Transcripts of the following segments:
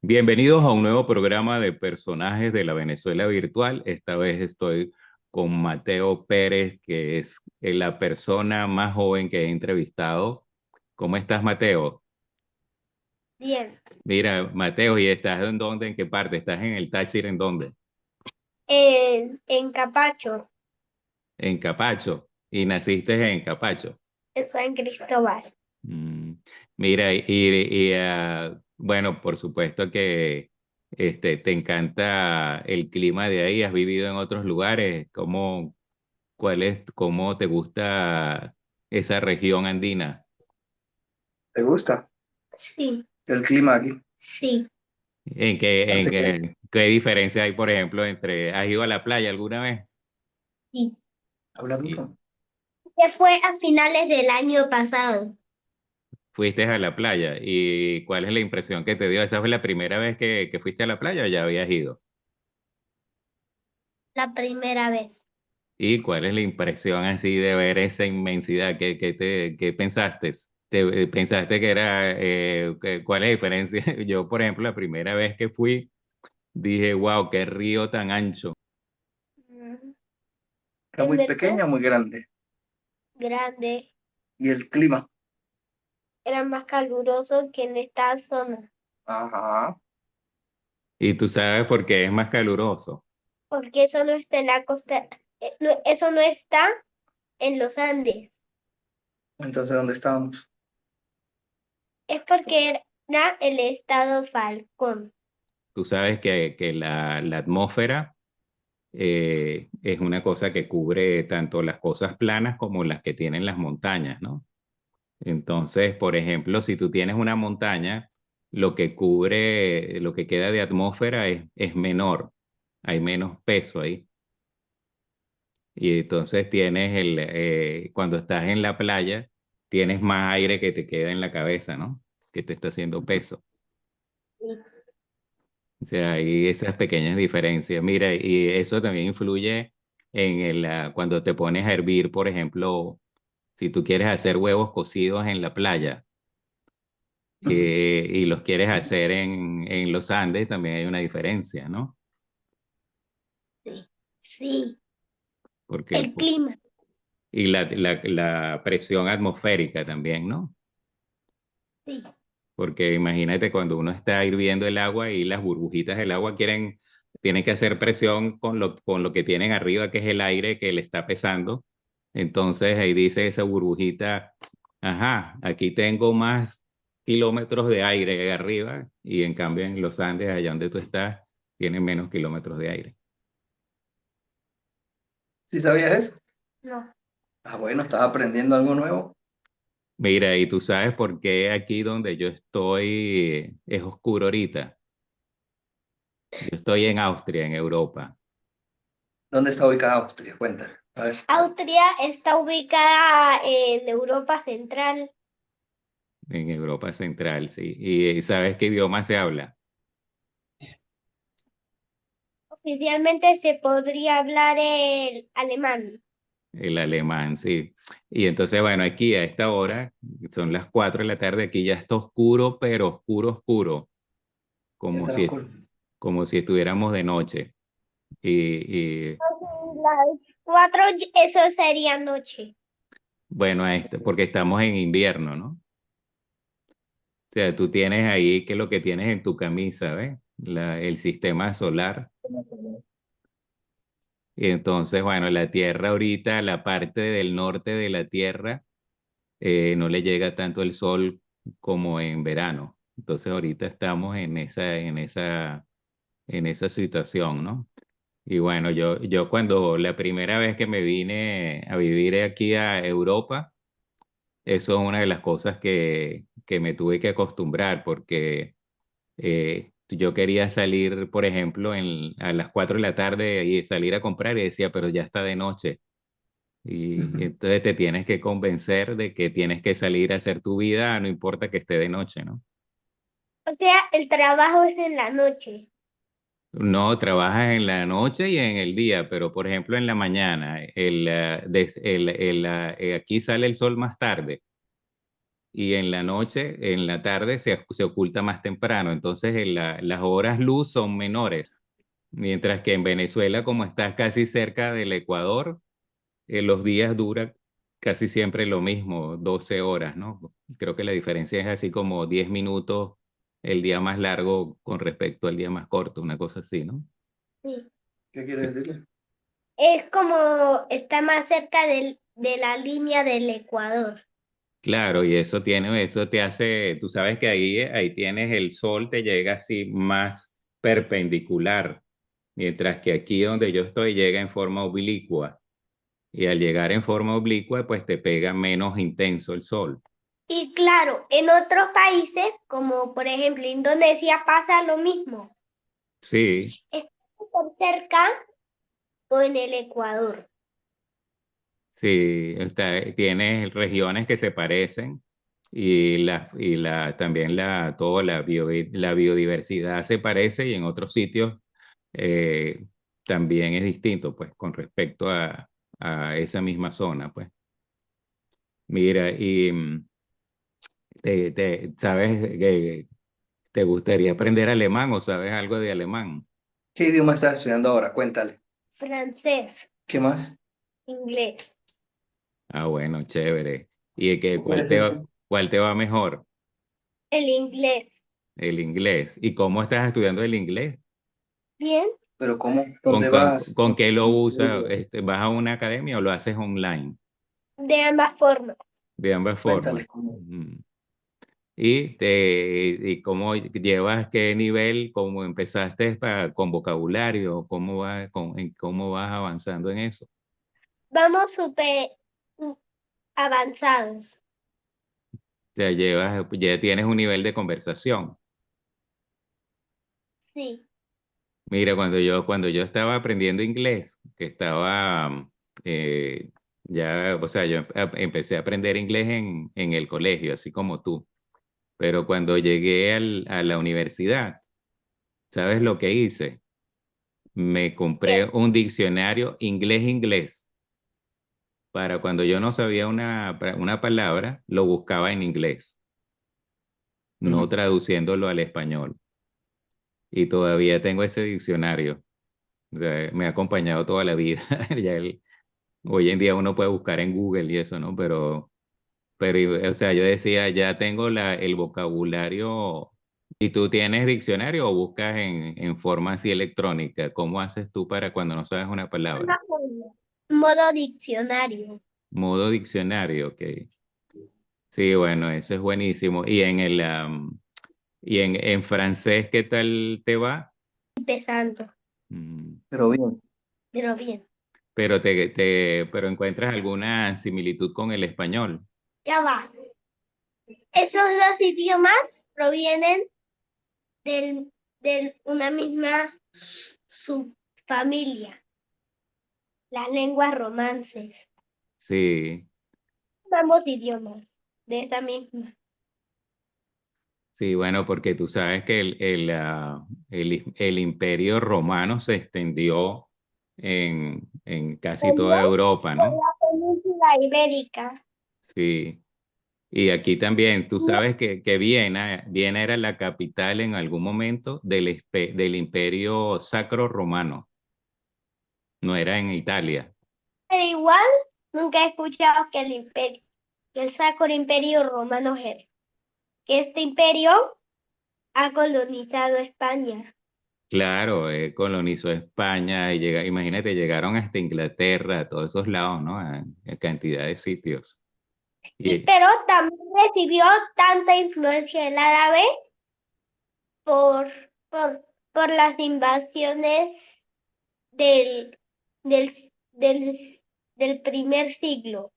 Bienvenidos a un nuevo programa de personajes de la Venezuela virtual. Esta vez estoy con Mateo Pérez, que es la persona más joven que he entrevistado. ¿Cómo estás, Mateo? Bien, Mira, Mateo, ¿y estás en dónde? ¿En qué parte? ¿Estás en el Táchira? ¿En dónde? en Capacho, En Capacho. ¿Y naciste en Capacho? en San Cristóbal. Mm, Mira, bueno, por supuesto que te encanta el clima de ahí. ¿Has vivido en otros lugares? ¿Cómo te gusta esa región andina? ¿Te gusta Sí, el clima aquí? sí, ¿En Hace que qué diferencia hay, por ejemplo, ¿has ido a la playa alguna vez? sí. habla Y duro. Que fue a finales del año pasado, fuiste a la playa. ¿Y cuál es la impresión que te dio? ¿Esa fue la primera vez que fuiste a la playa o ya habías ido? la primera vez. ¿Y cuál es la impresión así de ver esa inmensidad? ¿Qué pensaste? ¿Pensaste que era, cuál es la diferencia? Yo, por ejemplo, la primera vez que fui, dije, wow, qué río tan ancho. Mm, ¿Era En muy verdad, pequeña o muy grande? grande, Y el clima. era más caluroso que en esta zona, Ajá. Y tú sabes por qué es más caluroso. porque eso no está en la costa, eso no está en los Andes. Entonces, ¿dónde estábamos? Es porque era el estado Falcón. Tú sabes que la atmósfera es una cosa que cubre tanto las cosas planas como las que tienen las montañas, ¿no? Entonces, por ejemplo, si tú tienes una montaña, lo que cubre, lo que queda de atmósfera es menor, hay menos peso ahí. Y entonces cuando estás en la playa, tienes más aire que te queda en la cabeza, ¿no? Que te está haciendo peso. O sea, hay esas pequeñas diferencias. Mira, y eso también influye cuando te pones a hervir, por ejemplo, si tú quieres hacer huevos cocidos en la playa y los quieres hacer en los Andes, también hay una diferencia, ¿no? Sí, sí, Porque el clima. y la presión atmosférica también, ¿no? Sí. Porque imagínate cuando uno está hirviendo el agua y las burbujitas del agua tienen que hacer presión con lo que tienen arriba, que es el aire que le está pesando. Entonces ahí dice esa burbujita, ajá, aquí tengo más kilómetros de aire arriba y en cambio en los Andes, allá donde tú estás, tienen menos kilómetros de aire. ¿Sí sabías eso? No. Ah, bueno, estás aprendiendo algo nuevo. Mira, y tú sabes por qué aquí donde yo estoy es oscuro ahorita. Yo estoy en Austria, en Europa. ¿Dónde está ubicada Austria? Cuenta. A ver. Austria está ubicada en Europa Central. En Europa Central, sí. ¿Y sabes qué idioma se habla? Oficialmente se podría hablar el alemán. El alemán, sí. Y entonces, bueno, aquí a esta hora, son las 4 de la tarde, aquí ya está oscuro, pero oscuro, oscuro, Ya como está si, oscuro. como si estuviéramos de noche. Y Las 4, eso sería noche. bueno, porque estamos en invierno, ¿no? O sea, tú tienes ahí, ¿qué es lo que tienes en tu camisa, ¿ves? El sistema solar. Y entonces, bueno, la Tierra ahorita, la parte del norte de la Tierra, no le llega tanto el sol como en verano. Entonces ahorita estamos en esa situación, ¿no? Y bueno, yo cuando la primera vez que me vine a vivir aquí a Europa, eso es una de las cosas que me tuve que acostumbrar porque yo quería salir, por ejemplo, a las 4 de la tarde y salir a comprar y decía, pero ya está de noche. Y Ujú. entonces te tienes que convencer de que tienes que salir a hacer tu vida, no importa que esté de noche, ¿no? O sea, el trabajo es en la noche. No, trabajas en la noche y en el día, pero por ejemplo en la mañana, aquí sale el sol más tarde y en la noche, en la tarde, se oculta más temprano. Entonces, las horas luz son menores. Mientras que en Venezuela, como estás casi cerca del Ecuador, los días duran casi siempre lo mismo, 12 horas, ¿no? Creo que la diferencia es así como 10 minutos el día más largo con respecto al día más corto, una cosa así, ¿no? Sí. ¿Qué quiere decirle? Es como está más cerca de la línea del Ecuador. Claro, y eso te hace, tú sabes que ahí tienes el sol, te llega así más perpendicular, mientras que aquí donde yo estoy llega en forma oblicua, y al llegar en forma oblicua, pues te pega menos intenso el sol. Y claro, en otros países, como por ejemplo Indonesia, pasa lo mismo. Sí, Está súper cerca o en el Ecuador. sí, tienes regiones que se parecen también la biodiversidad se parece y en otros sitios eh, también es distinto, pues, con respecto a esa misma zona, pues. Mira, y ¿sabes que te gustaría aprender alemán o sabes algo de alemán? ¿Qué idioma estás estudiando ahora? Cuéntale. Francés, ¿Qué más? inglés, Ah, bueno, chévere. ¿Y ¿Qué quiere decirle? cuál te va mejor? el inglés. El inglés. ¿Y cómo estás estudiando el inglés? Bien, ¿Pero cómo? ¿Dónde vas? Con qué lo usas? ¿Vas a una academia o lo haces online? de ambas formas. De ambas formas. Cuéntale cómo. Mm. ¿Y cómo llevas, qué nivel, cómo empezaste con vocabulario? ¿Cómo vas avanzando en eso? Vamos súper avanzados. O sea, ya tienes un nivel de conversación. Sí, Mira, cuando yo estaba aprendiendo inglés, que estaba eh, ya, o sea, empecé a aprender inglés en el colegio, así como tú. Pero cuando llegué a la universidad, ¿sabes lo que hice? Me compré bien. un diccionario inglés-inglés para cuando yo no sabía una palabra, lo buscaba en inglés, no Ujú. traduciéndolo al español. Y todavía tengo ese diccionario. O sea, me ha acompañado toda la vida. Hoy en día uno puede buscar en Google y eso, ¿no? O sea, yo decía, ya tengo el vocabulario. ¿Y tú tienes diccionario o buscas en forma así electrónica? ¿Cómo haces tú para cuando no sabes una palabra? Una forma. Modo diccionario. Modo diccionario, ok. Sí, bueno, eso es buenísimo. En francés, ¿qué tal te va? Empezando, Mm, Pero bien. pero bien. pero encuentras alguna similitud con el español. Ya va. Esos dos idiomas provienen de una misma subfamilia, las lenguas romances. Sí, Ambos idiomas de esta misma. sí, bueno, porque tú sabes que el imperio romano se extendió en casi toda Europa, Por ¿no? la península ibérica. Sí. Y aquí también, tú sabes que Viena era la capital en algún momento del imperio sacro romano, no era en Italia. Pero igual nunca he escuchado que que el Sacro Imperio Romano que este imperio ha colonizado España. Claro, colonizó España y imagínate, llegaron hasta Inglaterra, a todos esos lados, ¿no? A cantidad de sitios. Y Pero también recibió tanta influencia del árabe por, por, por las invasiones del, del, del, del primer siglo,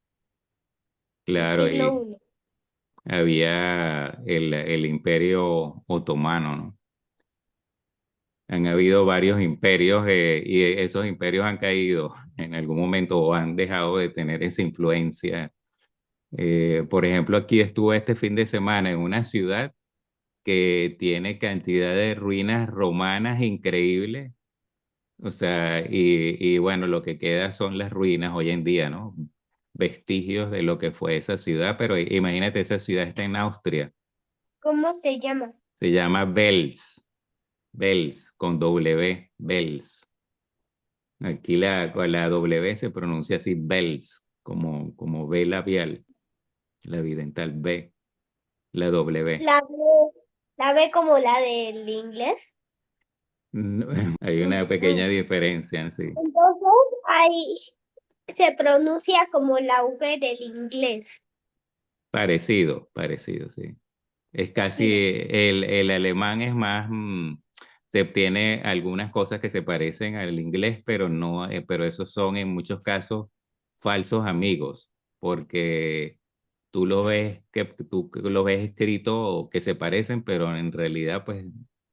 del claro, siglo y I. había el imperio otomano, ¿no? Han habido varios imperios y esos imperios han caído en algún momento o han dejado de tener esa influencia. Por ejemplo, aquí estuve este fin de semana en una ciudad que tiene cantidad de ruinas romanas increíbles. O sea, y bueno, lo que queda son las ruinas hoy en día, ¿no? vestigios de lo que fue esa ciudad, pero imagínate, esa ciudad está en Austria, ¿Cómo se llama? se llama Wels, con W, Wels. Aquí la W se pronuncia así, Wels, como B labial, la bidental B, la W. La B como la del inglés. No, hay una pequeña diferencia, sí. Entonces, ahí se pronuncia como la V del inglés. Parecido, sí. Es casi, Sí. el alemán es más, se tiene algunas cosas que se parecen al inglés, pero no, pero esos son en muchos casos falsos amigos, porque tú lo ves tú lo ves escrito que se parecen, pero en realidad pues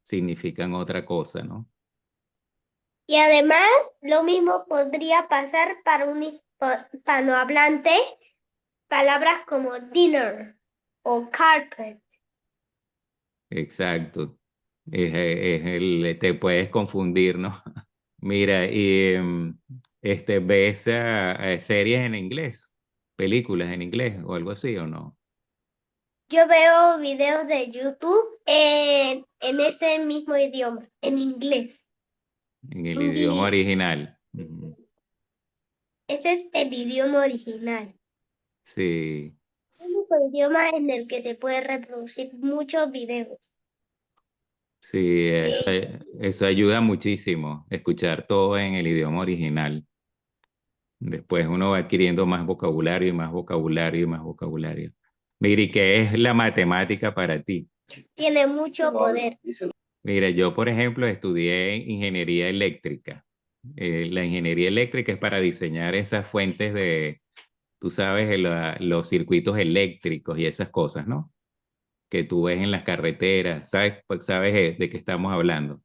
significan otra cosa, ¿no? Y además, lo mismo podría pasar para un hispanohablante, palabras como dinner o carpet. Exacto. Te puedes confundir, ¿no? Mira, y ¿ves series en inglés? ¿Películas en inglés o algo así o no? Yo veo videos de YouTube en ese mismo idioma, en inglés. En el idioma Inglés. original. Ujú. Ese es el idioma original. Sí, El único idioma en el que se puede reproducir muchos videos. sí, Eh, eso ayuda muchísimo, escuchar todo en el idioma original. Después uno va adquiriendo más vocabulario y más vocabulario y más vocabulario. Mira, ¿y qué es la matemática para ti? Tiene mucho poder. Mira, yo por ejemplo estudié ingeniería eléctrica. La ingeniería eléctrica es para diseñar esas fuentes de, tú sabes, los circuitos eléctricos y esas cosas, ¿no? Que tú ves en las carreteras. ¿Sabes, sabes de qué estamos hablando?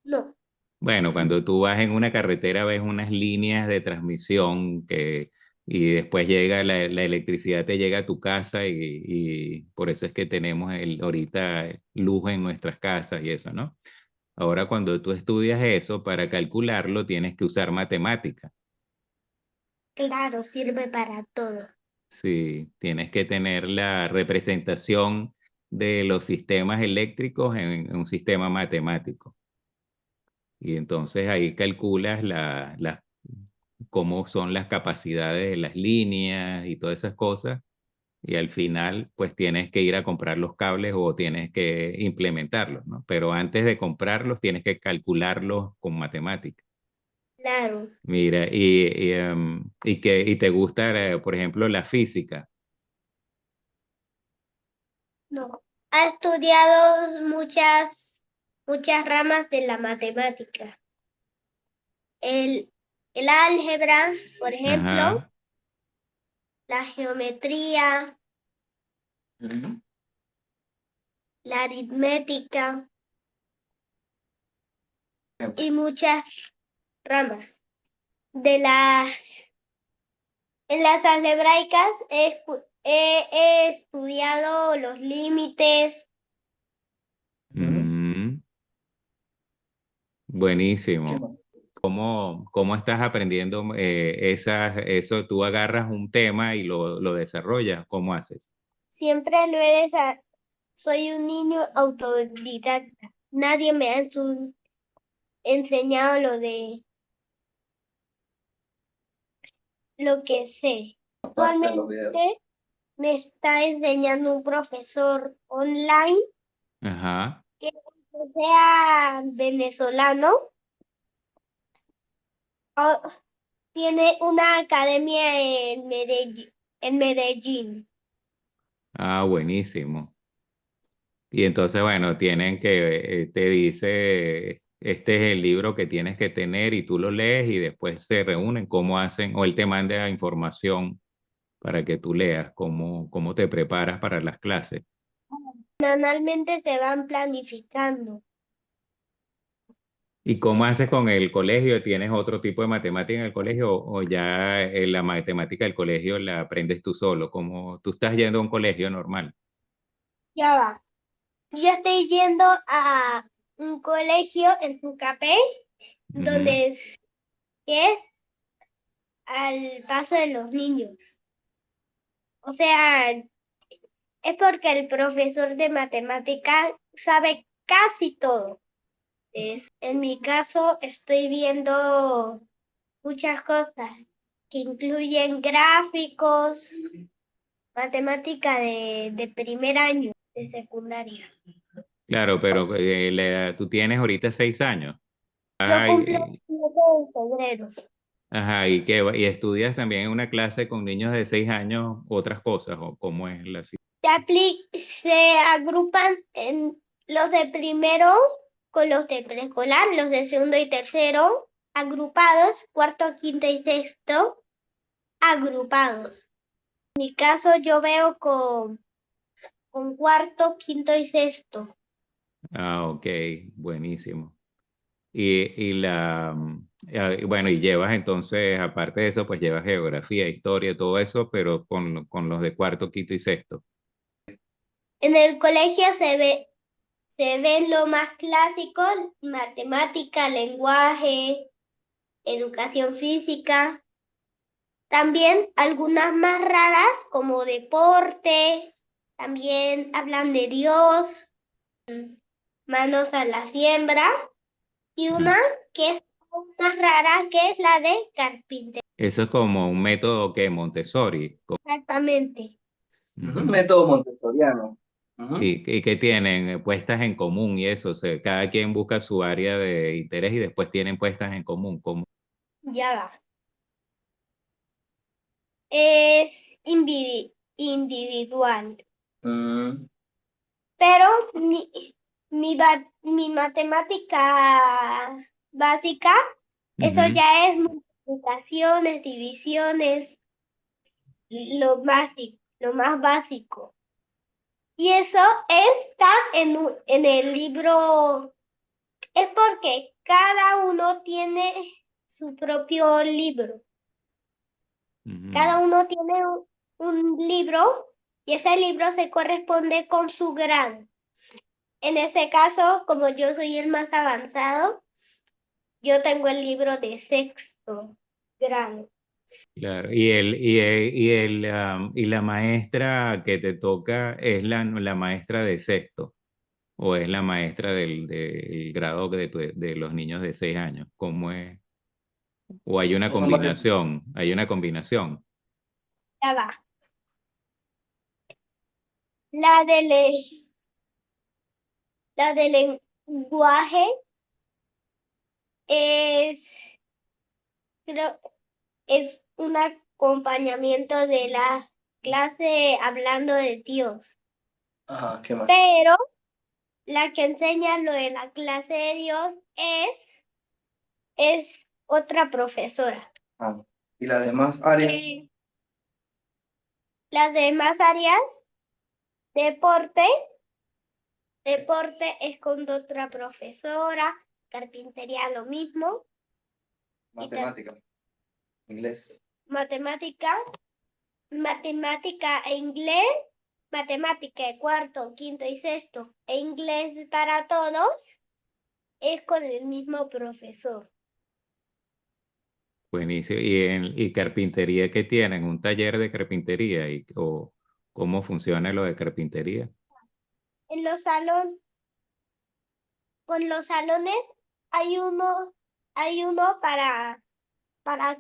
No, Bueno, cuando tú vas en una carretera ves unas líneas de transmisión y después llega la electricidad, te llega a tu casa y por eso es que tenemos ahorita luz en nuestras casas y eso, ¿no? Ahora, cuando tú estudias eso, para calcularlo tienes que usar matemática. claro, sirve para todo. Sí, tienes que tener la representación de los sistemas eléctricos en un sistema matemático. Y entonces ahí calculas cómo son las capacidades de las líneas y todas esas cosas. Y al final, pues tienes que ir a comprar los cables o tienes que implementarlos, ¿no? Pero antes de comprarlos, tienes que calcularlos con matemáticas. Claro, Mira, y te gusta, por ejemplo, la física. no. Ha estudiado muchas ramas de la matemática. El, el álgebra, por ejemplo, Ajá. la geometría, Ujú. la aritmética y muchas ramas. De en las algebraicas he estudiado los límites. Ujú. Mm, ¿Qué buenísimo. más? ¿Cómo estás aprendiendo eso? Tú agarras un tema y lo desarrollas. ¿Cómo haces? Siempre lo he Soy un niño autodidacta. Nadie me ha enseñado lo que sé. Aparte de los videos. Actualmente me está enseñando un profesor online Ajá. que sea venezolano. o- Tiene una academia en Medellín. Ah, buenísimo. Y entonces, bueno, te dice, este es el libro que tienes que tener y tú lo lees y después se reúnen, cómo hacen, o él te manda información para que tú leas, cómo te preparas para las clases. Semanalmente se van planificando. ¿Y cómo haces con el colegio? ¿Tienes otro tipo de matemática en el colegio o ya la matemática del colegio la aprendes tú solo? Como tú estás yendo a un colegio normal. Ya va. Yo estoy yendo a un colegio en Tucapé, Ujú. que es al paso de los niños. O sea, es porque el profesor de matemática sabe casi todo. En mi caso, estoy viendo muchas cosas que incluyen gráficos, matemática de primer año de secundaria. Claro, pero tú tienes ahorita 6 años. Yo Ajá, cumplo el 7 de febrero. ajá, y estudias también en una clase con niños de 6 años otras cosas, o cómo es la Se agrupan en los de primero con los de preescolar, los de segundo y tercero, agrupados, cuarto, quinto y sexto, agrupados. En mi caso yo veo con cuarto, quinto y sexto. Ah, ok, buenísimo. Bueno, y llevas entonces, aparte de eso, pues llevas geografía, historia, todo eso, pero con los de cuarto, quinto y sexto. En el colegio se ve lo más clásico, matemática, lenguaje, educación física. También algunas más raras como deporte, también hablan de Dios, manos a la siembra, y una que es más rara que es la de carpintería. Eso es como un método que Montessori. Exactamente. Ujú. Método montessoriano. Ujú. Y que tienen puestas en común y eso, o sea, cada quien busca su área de interés y después tienen puestas en común. Como, Ya va. Es individual. Mm, Pero mi matemática básica, eso ujú. ya es multiplicaciones, divisiones, lo más básico. Y eso está en el libro, es porque cada uno tiene su propio libro. Cada Ujú. uno tiene un libro y ese libro se corresponde con su grado. En ese caso, como yo soy el más avanzado, yo tengo el libro de sexto grado. Claro, y la maestra que te toca es la maestra de sexto o es la maestra del grado de los niños de 6 años. ¿Cómo es? O son varios. hay una combinación. Ya va. La de, le- la de lenguaje es, creo, es un acompañamiento de la clase hablando de Dios. Ajá, ¿qué más? Pero la que enseña lo de la clase de Dios es otra profesora. Ah, y las demás áreas. Las demás áreas, deporte, deporte es con otra profesora, carpintería lo mismo, Matemática, inglés. matemática, matemática e inglés, matemática de cuarto, quinto y sexto, e inglés para todos, es con el mismo profesor. Buenísimo. Y carpintería que tienen, un taller de carpintería o cómo funciona lo de carpintería. En los salones, con los salones hay uno para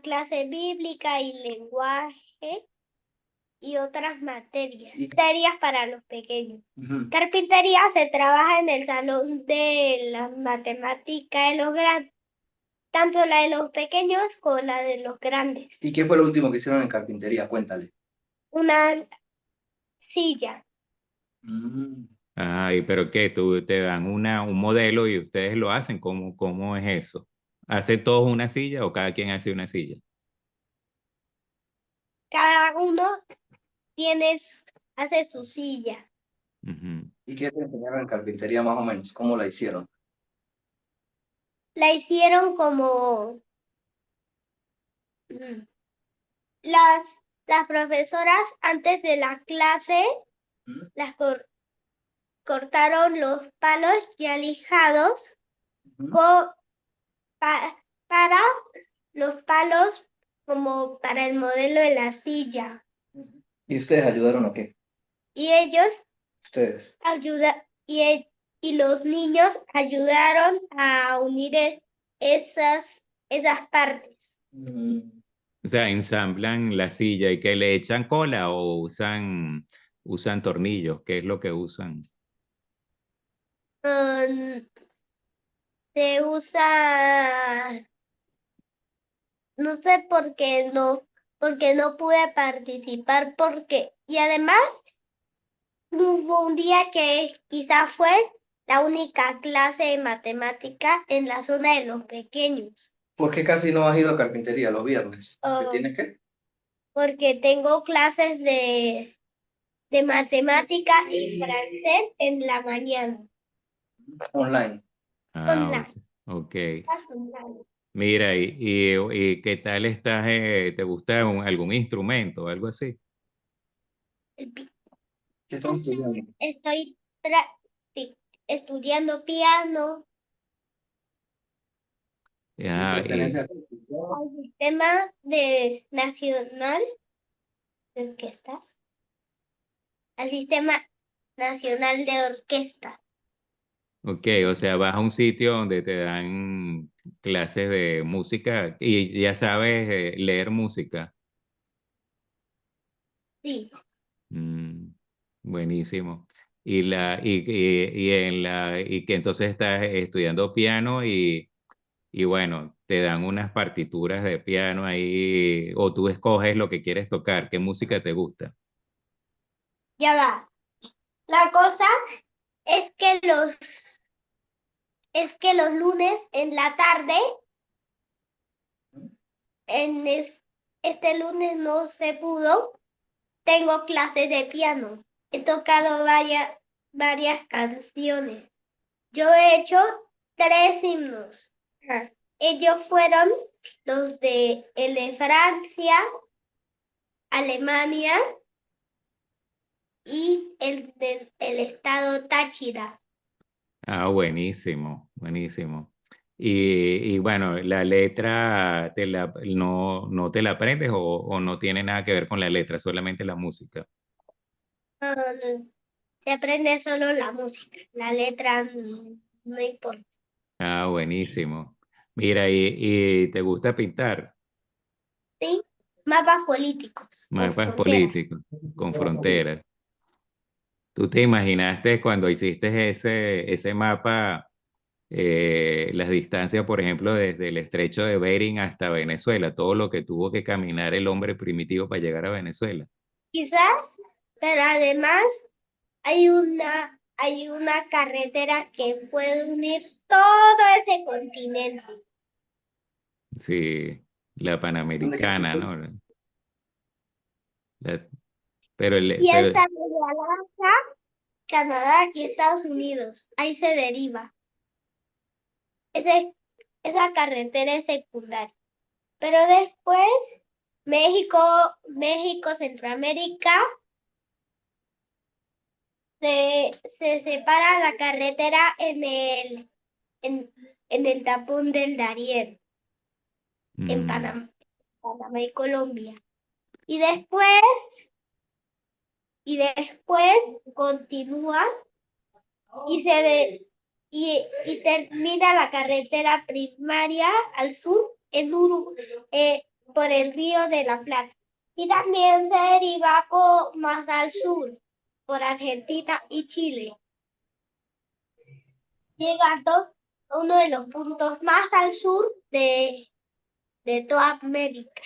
clase bíblica y lenguaje y otras materias. Y, Materias para los pequeños. ujú. Carpintería se trabaja en el salón de la matemática de los grandes, tanto la de los pequeños como la de los grandes. ¿Y qué fue lo último que hicieron en carpintería? Cuéntale. Una silla. Mm. Ay, pero ¿qué? Tú te dan un modelo y ustedes lo hacen. ¿Cómo es eso? ¿Hace todos una silla o cada quien hace una silla? Cada uno hace su silla. Ujú. ¿Y qué te enseñaron en carpintería más o menos? ¿Cómo la hicieron? La hicieron como mm, las profesoras antes de la clase ¿Mm? las cortaron los palos ya lijados Ujú. para los palos como para el modelo de la silla. Ujú. ¿Y ustedes ayudaron a qué? y ellos Ustedes. y los niños ayudaron a unir esas partes. O sea, ensamblan la silla y que le echan cola o usan tornillos. ¿Qué es lo que usan? Um, Se usa, no sé porque no pude participar y además hubo un día que quizás fue la única clase de matemática en la zona de los pequeños. ¿Por qué casi no has ido a carpintería los viernes? ¿Qué Oh, tienes que? porque tengo clases de matemática y francés en la mañana. Online. Ah, Online. ok. Online. Mira, y qué tal estás? ¿Te gusta algún instrumento o algo así? ¿Qué estás estudiando? Estoy estudiando piano ¿Y Ah, pertenece a al sistema nacional de orquestas, al sistema nacional de orquesta. ok, o sea, vas a un sitio donde te dan clases de música y ya sabes leer música. Sí, Mm, buenísimo. Y que entonces estás estudiando piano y bueno, te dan unas partituras de piano ahí o tú escoges lo que quieres tocar, qué música te gusta. ya va. La cosa es que los lunes en la tarde, en este lunes no se pudo, tengo clases de piano. He tocado varias canciones. Yo he hecho 3 himnos. Ellos fueron el de Francia, Alemania y el del el estado Táchira. Ah, buenísimo, buenísimo. Y bueno, la letra no te la aprendes o no tiene nada que ver con la letra, solamente la música. No, no, se aprende solo la música, la letra no importa. Ah, buenísimo. Mira, y te gusta pintar ¿Sí? Mapas políticos con mapas fronteras. políticos con fronteras. ¿Tú te imaginaste cuando hiciste ese mapa, las distancias, por ejemplo, desde el estrecho de Bering hasta Venezuela, todo lo que tuvo que caminar el hombre primitivo para llegar a Venezuela? Quizás, pero además hay una carretera que puede unir todo ese continente. Sí, la ¿Dónde queda? Panamericana, ¿no? La- pero, Piensa desde Alaska, Canadá y Estados Unidos. Ahí se deriva. Ese- esa carretera es secundaria. Pero después, México, Centroamérica, se separa la carretera en, en el tapón del Darién, en mm, Panamá y Colombia. Y después, continúa y y termina la carretera primaria al sur por el río de la Plata. Y también se deriva más al sur, por Argentina y Chile, llegando a uno de los puntos más al sur de toda América.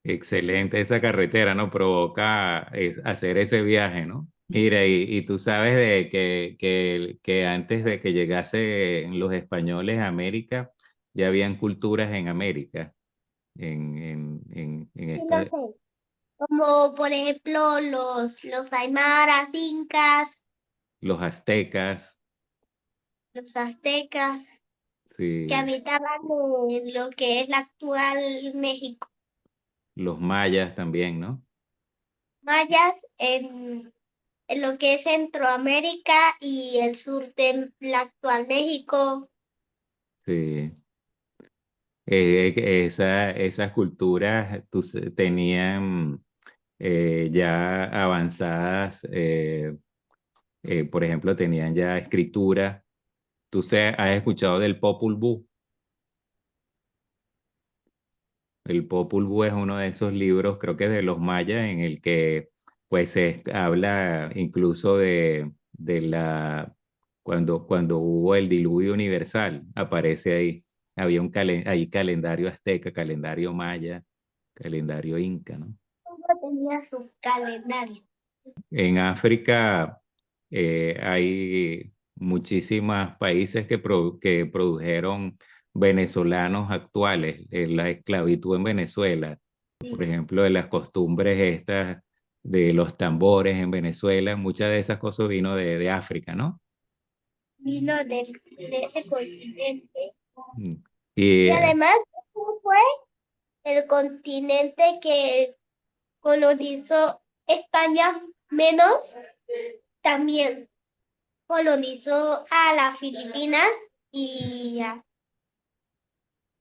excelente esa carretera, ¿no? Provoca hacer ese viaje, ¿no? Mira, y tú sabes de que antes de que llegasen los españoles a América, ya habían culturas en América, en Sí, lo esta, sé. Como por ejemplo los aymaras, incas, los aztecas, los aztecas, que sí, habitaban en lo que es la actual México. los mayas también, ¿no? Mayas en lo que es Centroamérica y el sur de la actual México. Sí. Esas culturas tenían ya avanzadas, por ejemplo, tenían ya escritura. ¿Has escuchado del Popol Vuh? El Popol Vuh es uno de esos libros, creo que de los mayas, en el que pues se habla incluso cuando hubo el diluvio universal, aparece ahí. Había ahí calendario azteca, calendario maya, calendario inca, ¿no? Todo tenía su calendario. En África hay muchísimos países que produjeron venezolanos actuales. La esclavitud en Venezuela, por ejemplo, de las costumbres estas de los tambores en Venezuela, muchas de esas cosas vino de África, ¿no? Vino de ese continente. Mm. Y Y además fue el continente que colonizó España, menos también colonizó a las Filipinas y,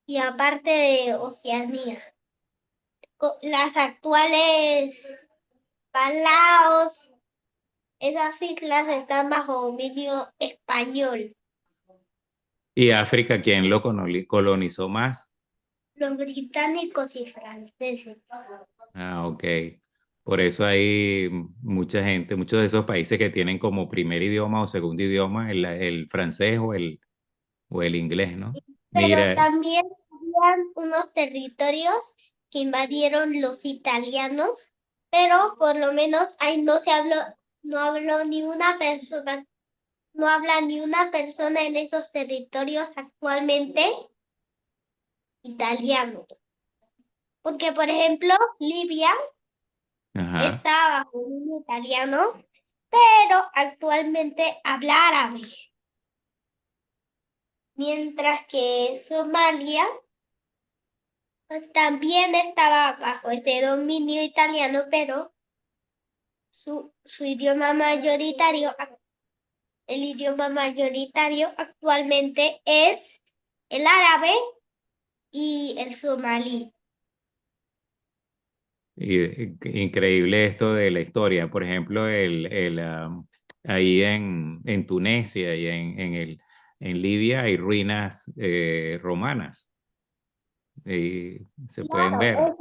y aparte de Oceanía. Las actuales Palaos, esas islas están bajo dominio español. ¿Y África quién lo colonizó más? Los británicos y franceses. Ah, ok. Por eso hay mucha gente, muchos de esos países que tienen como primer idioma o segundo idioma el francés o el inglés, ¿no? Pero Mira, también habían unos territorios que invadieron los italianos, pero por lo menos ahí no habló ni una persona, no habla ni una persona en esos territorios actualmente italiano. Porque, por ejemplo, Libia ajá. está bajo un italiano, pero actualmente habla árabe. Mientras que Somalia también estaba bajo ese dominio italiano, pero su idioma mayoritario, el idioma mayoritario actualmente es el árabe y el somalí. Increíble esto de la historia. Por ejemplo, ahí en Túnez y en Libia hay ruinas romanas y se pueden Claro, ver,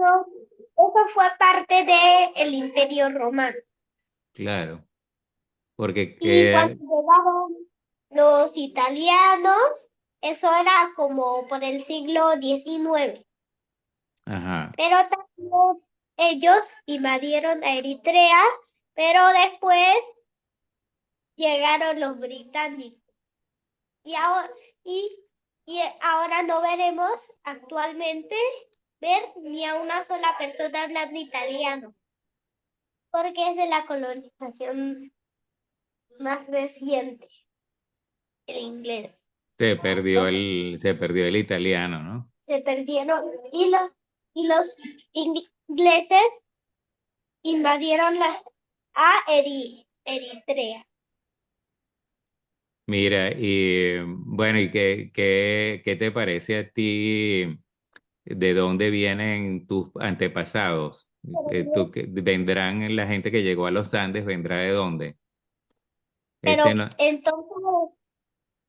eso fue parte del Imperio Romano. claro, porque Y cuando llegaron los italianos, eso era como por el siglo XIX. ajá, Pero también ellos invadieron a Eritrea, pero después llegaron los británicos. Y ahora, y, y ahora no veremos actualmente ver ni a una sola persona hablando italiano, porque es de la colonización más reciente, el inglés. se perdió el italiano, ¿no? Se perdieron y los ingleses invadieron Eritrea. Mira, y bueno, ¿y qué te parece a ti? ¿De dónde vienen tus antepasados? ¿Vendrán la gente que llegó a los Andes, vendrá de dónde? Ese Pero no. entonces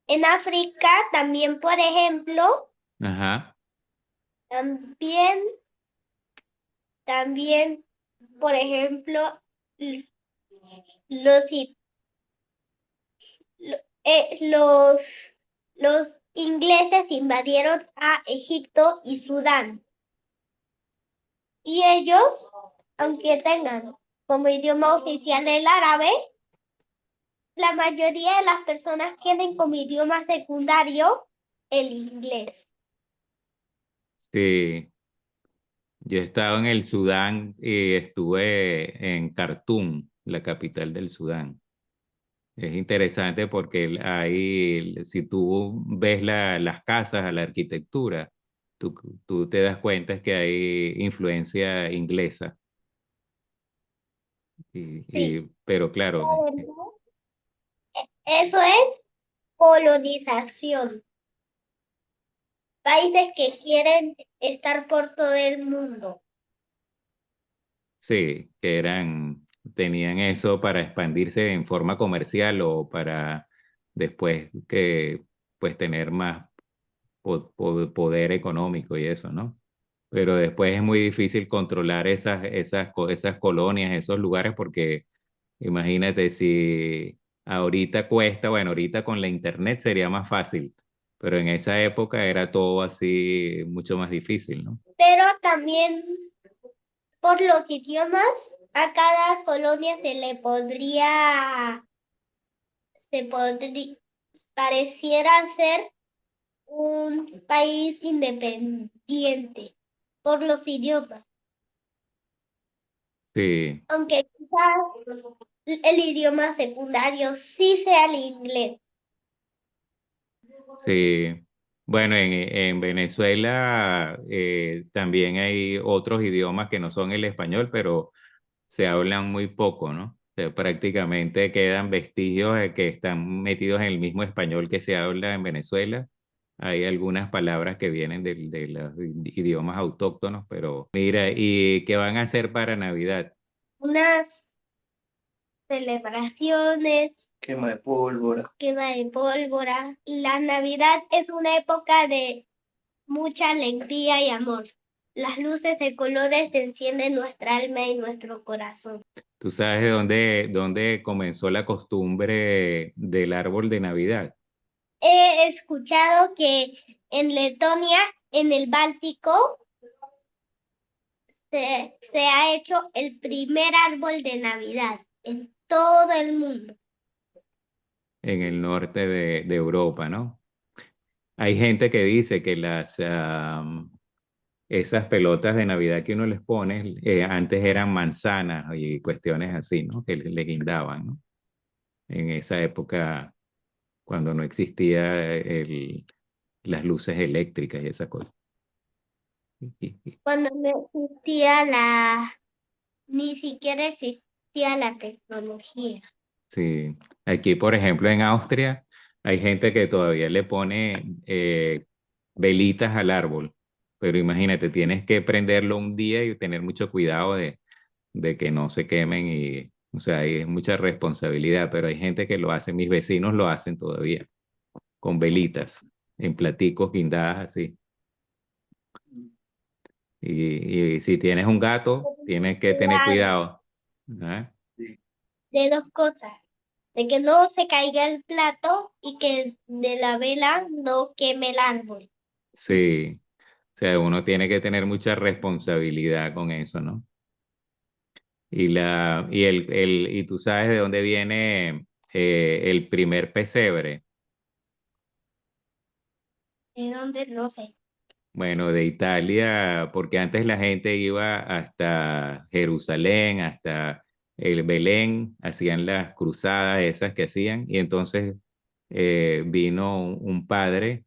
en África también, por ejemplo, Ajá, también, también, por ejemplo, l- los, i- lo- los ingleses invadieron a Egipto y Sudán. Y ellos, aunque tengan como idioma oficial el árabe, la mayoría de las personas tienen como idioma secundario el inglés. sí. Yo he estado en el Sudán y estuve en Khartoum, la capital del Sudán. Es interesante porque si tú ves las casas, la arquitectura, tú, tú te das cuenta que hay influencia inglesa. Sí, Pero claro, eso es colonización. Países que quieren estar por todo el mundo. Sí, que tenían eso para expandirse en forma comercial o para después que pues tener más poder económico y eso, ¿no? Pero después es muy difícil controlar esas colonias, esos lugares, porque imagínate si ahorita cuesta, bueno, ahorita con la internet sería más fácil, pero en esa época era todo así mucho más difícil, ¿no? Pero también por los idiomas, a cada colonia se podría, pareciera ser un país independiente por los idiomas, Sí, aunque quizás el idioma secundario sí sea el inglés. sí. Bueno, en Venezuela también hay otros idiomas que no son el español, pero se hablan muy poco, ¿no? O sea, prácticamente quedan vestigios de que están metidos en el mismo español que se habla en Venezuela. Hay algunas palabras que vienen de los idiomas autóctonos, pero mira, ¿y qué van a hacer para Navidad? Unas celebraciones, Quema de pólvora. quema de pólvora. La Navidad es una época de mucha alegría y amor. Las luces de colores encienden nuestra alma y nuestro corazón. ¿Tú sabes de dónde comenzó la costumbre del árbol de Navidad? He escuchado que en Letonia, en el Báltico, se ha hecho el primer árbol de Navidad en todo el mundo. En el norte de Europa, ¿no? Hay gente que dice que esas pelotas de Navidad que uno les pone, antes eran manzanas y cuestiones así, ¿no? Que le guindaban, ¿no? En esa época, cuando no existía las luces eléctricas y esas cosas. Cuando ni siquiera existía la tecnología. Sí, aquí, por ejemplo, en Austria, hay gente que todavía le pone velitas al árbol, pero imagínate, tienes que prenderlo un día y tener mucho cuidado de que no se quemen y, o sea, ahí es mucha responsabilidad, pero hay gente que lo hace, mis vecinos lo hacen todavía, con velitas, en platicos guindadas así. Y si tienes un gato, tienes que tener Claro, cuidado. ¿Ah? Sí. de dos cosas, de que no se caiga el plato y que de la vela no queme el árbol. Sí, o sea, uno tiene que tener mucha responsabilidad con eso, ¿no? Y tú sabes de dónde viene el primer pesebre. ¿De dónde? No sé. Bueno, de Italia, porque antes la gente iba hasta Jerusalén, hasta el Belén, hacían las cruzadas esas que hacían, y entonces vino un padre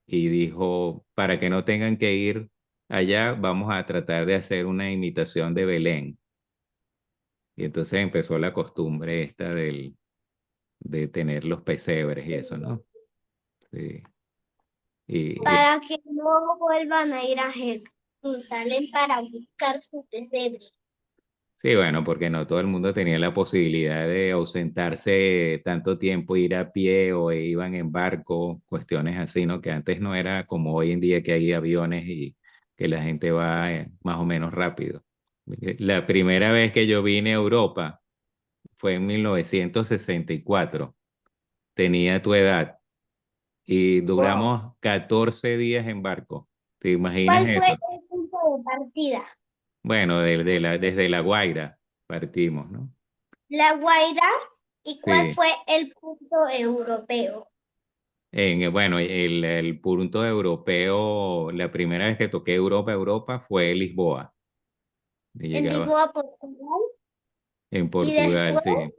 y dijo, para que no tengan que ir allá, vamos a tratar de hacer una imitación de Belén. Y entonces empezó la costumbre esta de tener los pesebres y eso, ¿no? Sí. Y Para que no vuelvan a ir a Jerusalén para buscar su pesebre. sí, bueno, porque no todo el mundo tenía la posibilidad de ausentarse tanto tiempo, ir a pie o iban en barco, cuestiones así, ¿no? Que antes no era como hoy en día que hay aviones y que la gente va más o menos rápido. La primera vez que yo vine a Europa fue en 1964. Tenía tu edad y Wow. duramos 14 días en barco. ¿Te imaginas ¿Cuál fue eso? el punto de partida? Bueno, desde La Guaira partimos, ¿no? La Guaira. ¿Y cuál Sí. fue el punto europeo? Bueno, el punto europeo, la primera vez que toqué Europa fue Lisboa. Y En llegaba Lisboa, Portugal. en Y Portugal, después, sí.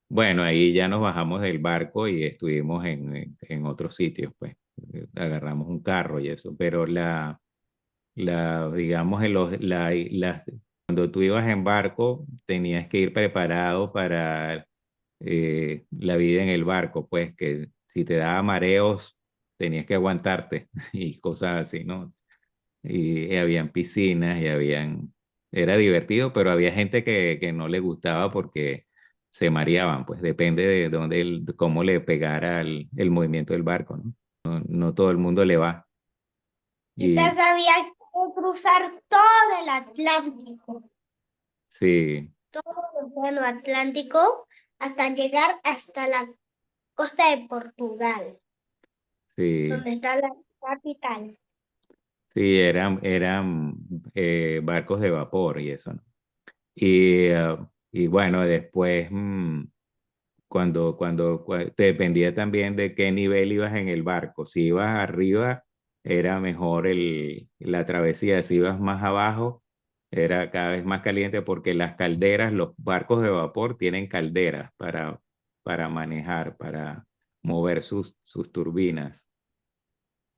Bueno, ahí ya nos bajamos del barco y estuvimos en otros sitios, pues. Agarramos un carro y eso. Pero digamos, cuando tú ibas en barco, tenías que ir preparado para la vida en el barco, pues que si te daba mareos, tenías que aguantarte y cosas así, ¿no? Y habían piscinas y habían Era divertido, pero había gente que no le gustaba porque se mareaban, pues depende de dónde de cómo le pegara el movimiento del barco, ¿no? No, no todo el mundo le va. Quizás Y había que cruzar todo el Atlántico, sí, todo el océano Atlántico, hasta llegar hasta la costa de Portugal, sí, donde está la capital. sí, eran barcos de vapor y eso, ¿no? Y bueno, después, dependía también de qué nivel ibas en el barco. Si ibas arriba, era mejor la travesía. Si ibas más abajo, era cada vez más caliente porque las calderas, los barcos de vapor tienen calderas para manejar, para mover sus turbinas,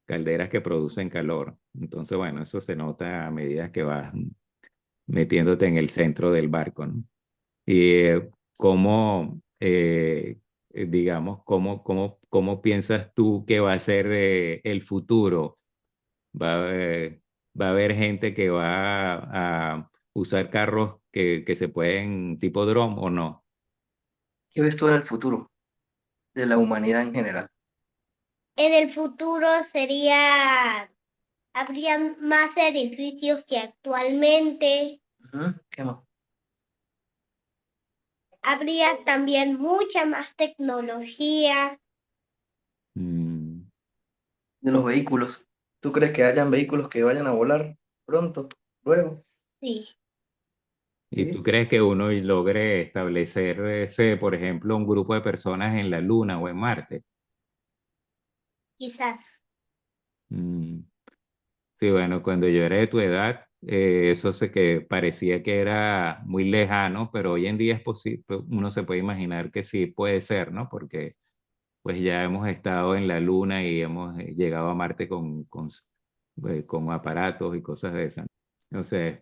calderas que producen calor. Entonces, bueno, eso se nota a medida que vas metiéndote en el centro del barco, ¿no? Y cómo, digamos, cómo piensas tú que va a ser el futuro. Va, va a haber gente que va a usar carros que se pueden tipo drone o no. ¿Qué ves tú en el futuro de la humanidad en general? En el futuro habría más edificios que actualmente, Ujú. ¿Qué más? habría también mucha más tecnología. Mm. De los vehículos. ¿Tú crees que hayan vehículos que vayan a volar pronto, luego? Sí, ¿Y tú Sí. crees que uno logre establecerse, por ejemplo, un grupo de personas en la Luna o en Marte? quizás. Mm. Sí, bueno, cuando yo era de tu edad, eso sé que parecía que era muy lejano, pero hoy en día es posible, uno se puede imaginar que sí puede ser, ¿no? Porque pues ya hemos estado en la Luna y hemos llegado a Marte con aparatos y cosas de esas. O sea, es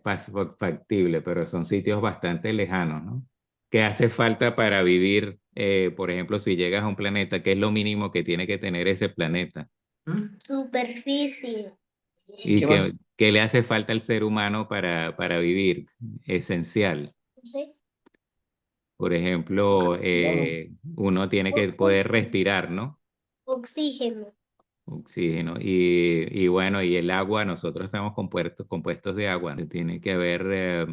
factible, pero son sitios bastante lejanos, ¿no? ¿Qué hace falta para vivir, por ejemplo, si llegas a un planeta? ¿Qué es lo mínimo que tiene que tener ese planeta? ¿Mm? Superficie. ¿Y ¿Qué más? qué le hace falta al ser humano para vivir? Esencial. No sé. Por ejemplo, Bueno, uno tiene que poder respirar, ¿no? Oxígeno. Oxígeno. Y bueno, y el agua, nosotros estamos compuestos de agua. Tiene que haber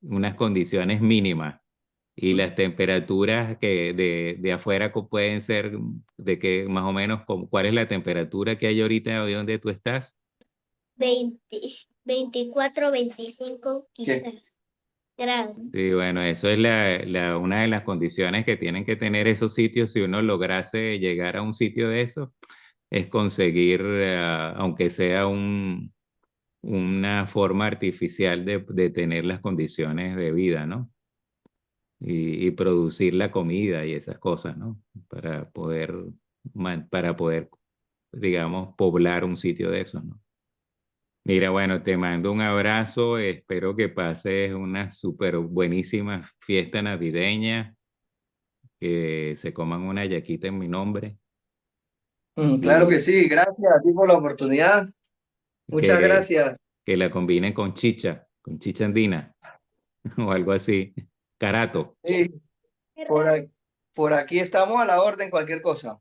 unas condiciones mínimas. Y las temperaturas que de afuera pueden ser de que más o menos, ¿cuál es la temperatura que hay ahorita de donde tú estás? 20, 24, 25 ¿qué? quizás grados. Sí, bueno, eso es una de las condiciones que tienen que tener esos sitios. Si uno lograse llegar a un sitio de eso, es conseguir, aunque sea una forma artificial de tener las condiciones de vida, ¿no? Y producir la comida y esas cosas, ¿no? Para poder, digamos, poblar un sitio de esos, ¿no? Mira, bueno, te mando un abrazo, espero que pases una súper buenísima fiesta navideña, que se coman una yaquita en mi nombre Claro que y sí, gracias a ti por la oportunidad. Muchas que, gracias. que la combinen con chicha andina o algo así, carato. Sí, Qué por, raro. por aquí estamos a la orden, cualquier cosa.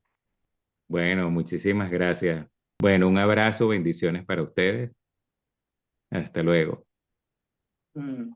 Bueno, muchísimas gracias. Bueno, un abrazo, bendiciones para ustedes. Hasta luego. Mm.